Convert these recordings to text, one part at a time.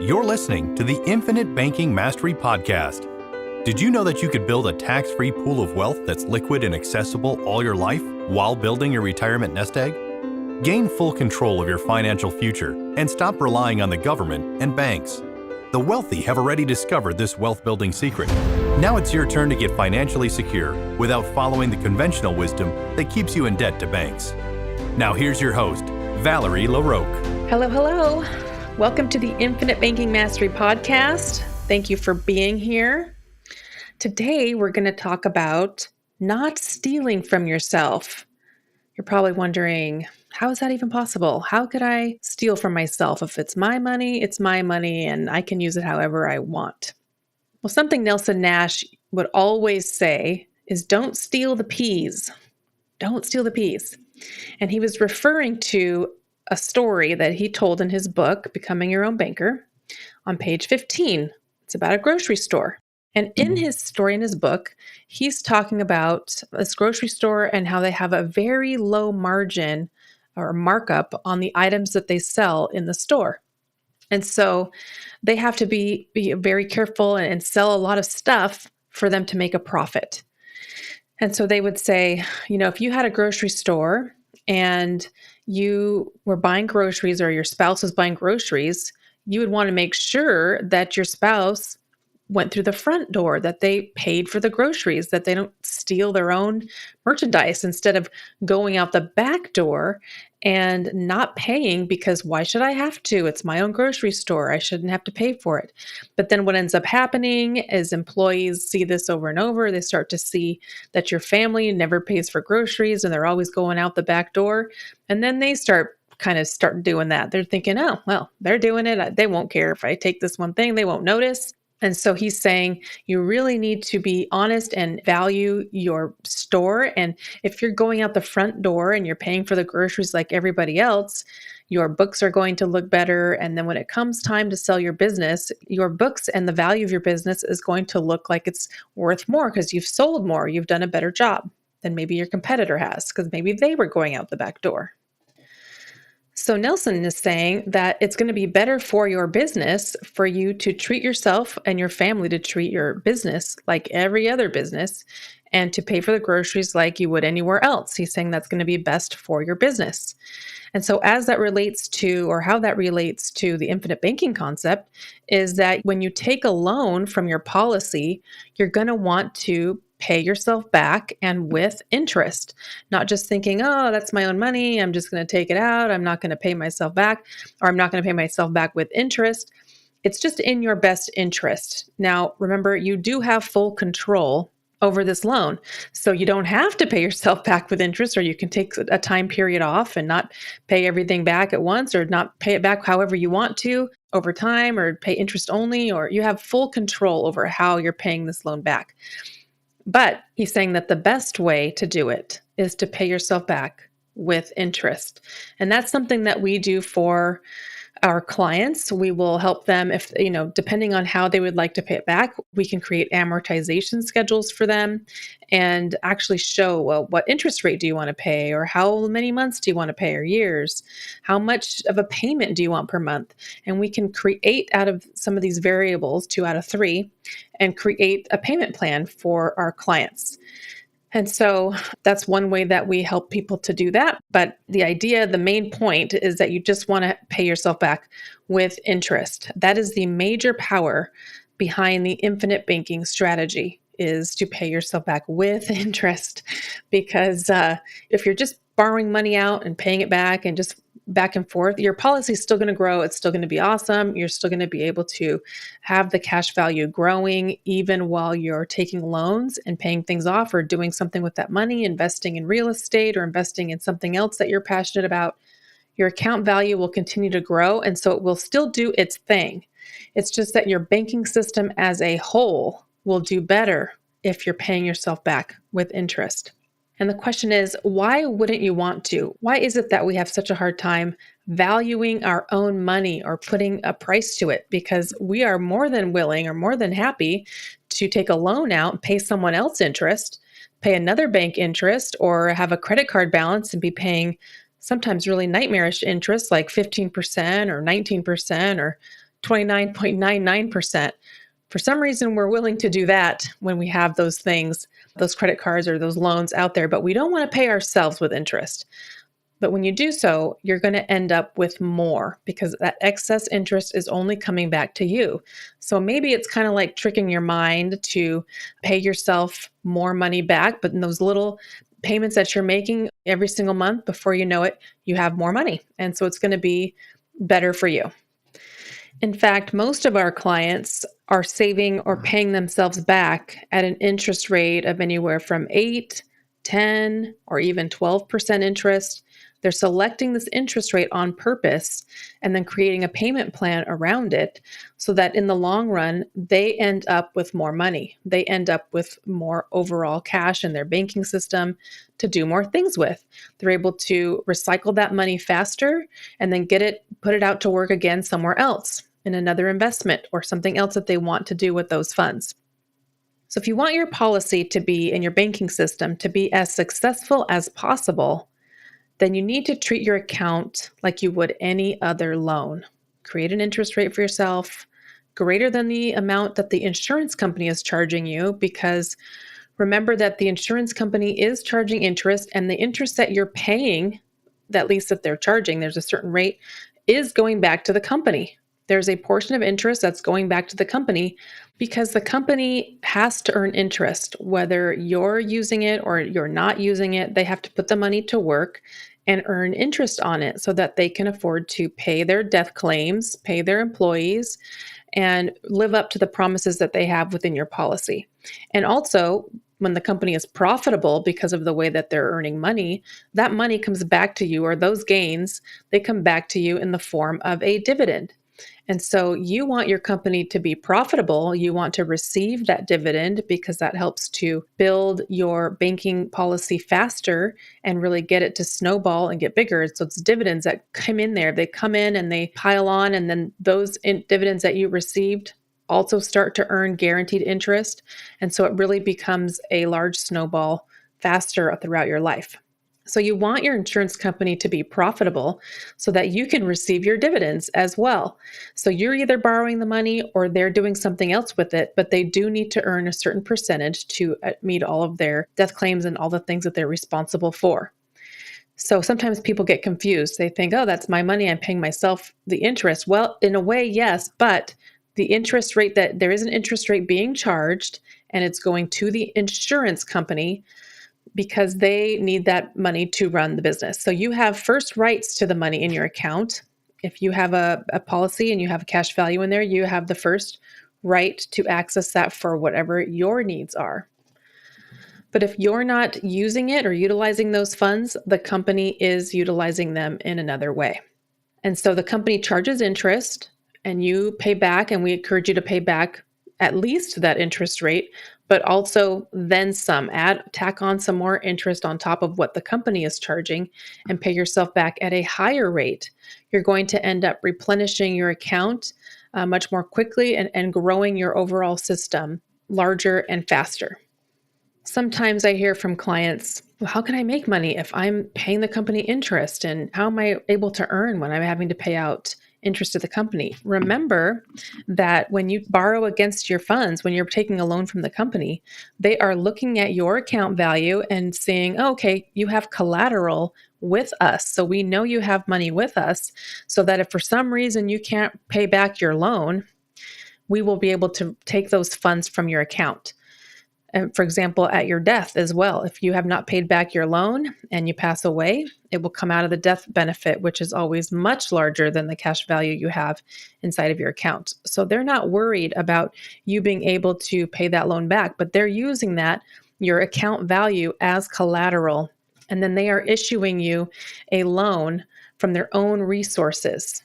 You're listening to the Infinite Banking Mastery Podcast. Did you know that you could build a tax-free pool of wealth that's liquid and accessible all your life while building your retirement nest egg? Gain full control of your financial future and stop relying on the government and banks. The wealthy have already discovered this wealth-building secret. Now it's your turn to get financially secure without following the conventional wisdom that keeps you in debt to banks. Now here's your host, Valerie LaRocque. Hello. Welcome to the Infinite Banking Mastery Podcast. Thank you for being here. Today, we're going to talk about not stealing from yourself. You're probably wondering, how is that even possible? How could I steal from myself? If it's my money, and I can use it however I want. Well, something Nelson Nash would always say is, don't steal the peas. Don't steal the peas. And he was referring to a story that he told in his book, Becoming Your Own Banker, on page 15. It's about a grocery store. And in his story, in his book, he's talking about this grocery store and how they have a very low margin or markup on the items that they sell in the store. And so they have to be very careful and sell a lot of stuff for them to make a profit. And so they would say, if you had a grocery store and you were buying groceries or your spouse was buying groceries, you would want to make sure that your spouse went through the front door, that they paid for the groceries, that they don't steal their own merchandise instead of going out the back door and not paying because why should I have to? It's my own grocery store. I shouldn't have to pay for it. But then what ends up happening is employees see this over and over. They start to see that your family never pays for groceries and they're always going out the back door. And then they start doing that. They're thinking, oh, well, they're doing it. They won't care if I take this one thing. They won't notice. And so he's saying you really need to be honest and value your store. And if you're going out the front door and you're paying for the groceries like everybody else, your books are going to look better. And then when it comes time to sell your business, your books and the value of your business is going to look like it's worth more because you've sold more. You've done a better job than maybe your competitor has because maybe they were going out the back door. So Nelson is saying that it's going to be better for your business for you to treat yourself and your family to treat your business like every other business and to pay for the groceries like you would anywhere else. He's saying that's going to be best for your business. And so how that relates to the infinite banking concept is that when you take a loan from your policy, you're going to want to pay yourself back and with interest, not just thinking, oh, that's my own money. I'm just going to take it out. I'm not going to pay myself back, or I'm not going to pay myself back with interest. It's just in your best interest. Now, remember, you do have full control over this loan. So you don't have to pay yourself back with interest, or you can take a time period off and not pay everything back at once, or not pay it back however you want to over time, or pay interest only, or you have full control over how you're paying this loan back. But he's saying that the best way to do it is to pay yourself back with interest. And that's something that we do for our clients. We will help them if, depending on how they would like to pay it back, we can create amortization schedules for them and actually show, well, what interest rate do you want to pay, or how many months do you want to pay, or years? How much of a payment do you want per month? And we can create out of some of these variables, 2 out of 3, and create a payment plan for our clients. And so that's one way that we help people to do that. But the main point is that you just want to pay yourself back with interest. That is the major power behind the infinite banking strategy, is to pay yourself back with interest. Because if you're just borrowing money out and paying it back and just back and forth, your policy is still going to grow. It's still going to be awesome. You're still going to be able to have the cash value growing even while you're taking loans and paying things off, or doing something with that money, investing in real estate or investing in something else that you're passionate about. Your account value will continue to grow, and so it will still do its thing. It's just that your banking system as a whole will do better if you're paying yourself back with interest. And the question is, why wouldn't you want to? Why is it that we have such a hard time valuing our own money or putting a price to it? Because we are more than willing or more than happy to take a loan out and pay someone else interest, pay another bank interest, or have a credit card balance and be paying sometimes really nightmarish interest like 15% or 19% or 29.99%. For some reason, we're willing to do that when we have those things, those credit cards or those loans out there, but we don't want to pay ourselves with interest. But when you do so, you're going to end up with more because that excess interest is only coming back to you. So maybe it's kind of like tricking your mind to pay yourself more money back, but in those little payments that you're making every single month, before you know it, you have more money. And so it's going to be better for you. In fact, most of our clients are saving or paying themselves back at an interest rate of anywhere from 8, 10, or even 12% interest. They're selecting this interest rate on purpose and then creating a payment plan around it so that in the long run, they end up with more money. They end up with more overall cash in their banking system to do more things with. They're able to recycle that money faster and then put it out to work again somewhere else in another investment or something else that they want to do with those funds. So if you want your policy to be in your banking system to be as successful as possible, then you need to treat your account like you would any other loan. Create an interest rate for yourself greater than the amount that the insurance company is charging you, because remember that the insurance company is charging interest, and the interest that you're paying, at least that they're charging, there's a certain rate, is going back to the company. There's a portion of interest that's going back to the company because the company has to earn interest. Whether you're using it or you're not using it, they have to put the money to work and earn interest on it so that they can afford to pay their death claims, pay their employees, and live up to the promises that they have within your policy. And also, when the company is profitable because of the way that they're earning money, that money comes back to you, or those gains, they come back to you in the form of a dividend. And so you want your company to be profitable. You want to receive that dividend because that helps to build your banking policy faster and really get it to snowball and get bigger. So it's dividends that come in there. They come in and they pile on, and then those dividends that you received also start to earn guaranteed interest. And so it really becomes a large snowball faster throughout your life. So you want your insurance company to be profitable so that you can receive your dividends as well. So you're either borrowing the money or they're doing something else with it, but they do need to earn a certain percentage to meet all of their death claims and all the things that they're responsible for. So sometimes people get confused. They think, oh, that's my money, I'm paying myself the interest. Well, in a way, yes, but the interest rate, that there is an interest rate being charged, and it's going to the insurance company because they need that money to run the business. So you have first rights to the money in your account. If you have a policy and you have a cash value in there, you have the first right to access that for whatever your needs are. But if you're not using it or utilizing those funds, the company is utilizing them in another way. And so the company charges interest and you pay back, and we encourage you to pay back at least that interest rate, but also then some. Tack on some more interest on top of what the company is charging and pay yourself back at a higher rate. You're going to end up replenishing your account much more quickly and growing your overall system larger and faster. Sometimes I hear from clients, well, how can I make money if I'm paying the company interest? And how am I able to earn when I'm having to pay out interest to the company? Remember that when you borrow against your funds, when you're taking a loan from the company, they are looking at your account value and saying, oh, okay, you have collateral with us. So we know you have money with us, so that if for some reason you can't pay back your loan, we will be able to take those funds from your account. And for example, at your death as well, if you have not paid back your loan and you pass away, it will come out of the death benefit, which is always much larger than the cash value you have inside of your account. So they're not worried about you being able to pay that loan back, but they're using that, your account value, as collateral. And then they are issuing you a loan from their own resources.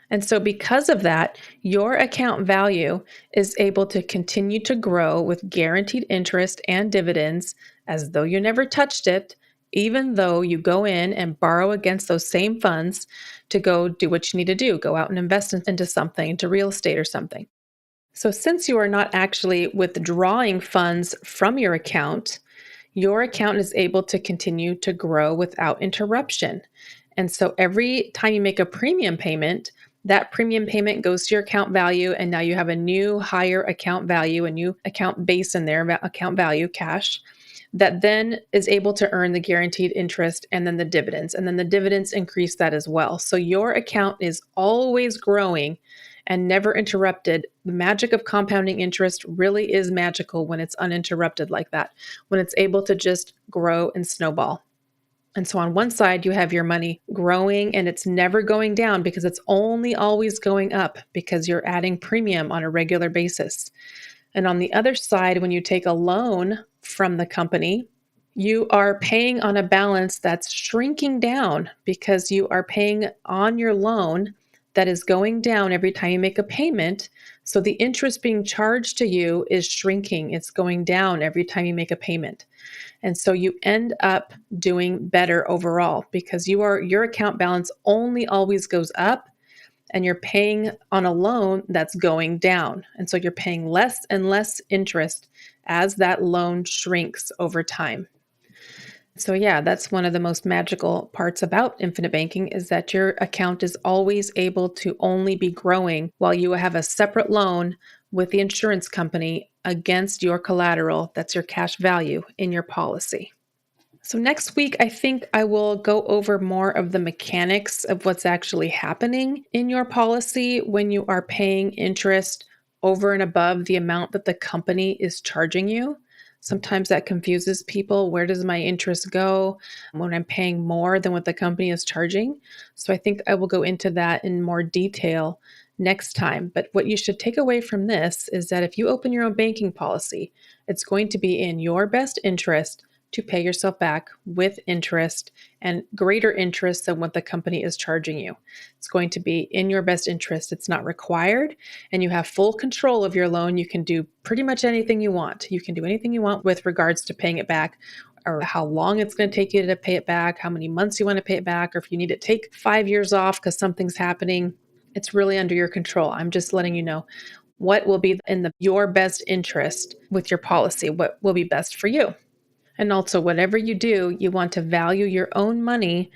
And so because of that, your account value is able to continue to grow with guaranteed interest and dividends as though you never touched it, even though you go in and borrow against those same funds to go do what you need to do, go out and invest into something, into real estate or something. So since you are not actually withdrawing funds from your account is able to continue to grow without interruption. And so every time you make a premium payment, That premium payment goes to your account value, and now you have a new higher account value, a new account base in there, account value, cash, that then is able to earn the guaranteed interest and then the dividends. And then the dividends increase that as well. So your account is always growing and never interrupted. The magic of compounding interest really is magical when it's uninterrupted like that, when it's able to just grow and snowball. And so on one side, you have your money growing and it's never going down because it's only always going up because you're adding premium on a regular basis. And on the other side, when you take a loan from the company, you are paying on a balance that's shrinking down because you are paying on your loan that is going down every time you make a payment. So the interest being charged to you is shrinking. It's going down every time you make a payment. And so you end up doing better overall because your account balance only always goes up and you're paying on a loan that's going down. And so you're paying less and less interest as that loan shrinks over time. So yeah, that's one of the most magical parts about infinite banking is that your account is always able to only be growing while you have a separate loan with the insurance company against your collateral, that's your cash value in your policy. So next week, I think I will go over more of the mechanics of what's actually happening in your policy when you are paying interest over and above the amount that the company is charging you. Sometimes that confuses people. Where does my interest go when I'm paying more than what the company is charging? So I think I will go into that in more detail next time. But what you should take away from this is that if you open your own banking policy, it's going to be in your best interest to pay yourself back with interest and greater interest than what the company is charging you. It's going to be in your best interest. It's not required, and you have full control of your loan. You can do pretty much anything you want. You can do anything you want with regards to paying it back, or how long it's going to take you to pay it back, how many months you want to pay it back, or if you need to take 5 years off because something's happening. It's really under your control. I'm just letting you know what will be in your best interest with your policy, what will be best for you. And also, whatever you do, you want to value your own money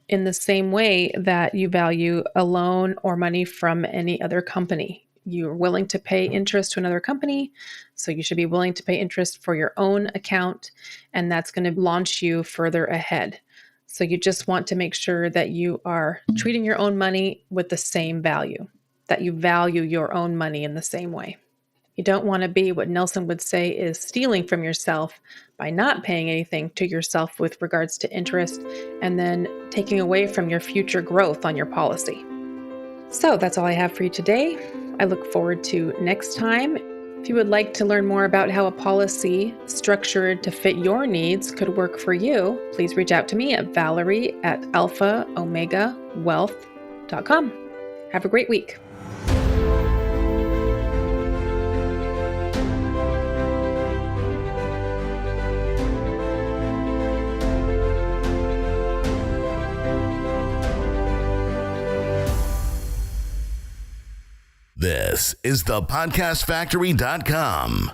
in the same way that you value a loan or money from any other company. You're willing to pay interest to another company, so you should be willing to pay interest for your own account, and that's going to launch you further ahead. So you just want to make sure that you are treating your own money with the same value, that you value your own money in the same way. You don't want to be what Nelson would say is stealing from yourself by not paying anything to yourself with regards to interest and then taking away from your future growth on your policy. So that's all I have for you today. I look forward to next time. If you would like to learn more about how a policy structured to fit your needs could work for you, please reach out to me at Valerie@alphaomegawealth.com. Have a great week. This is thepodcastfactory.com.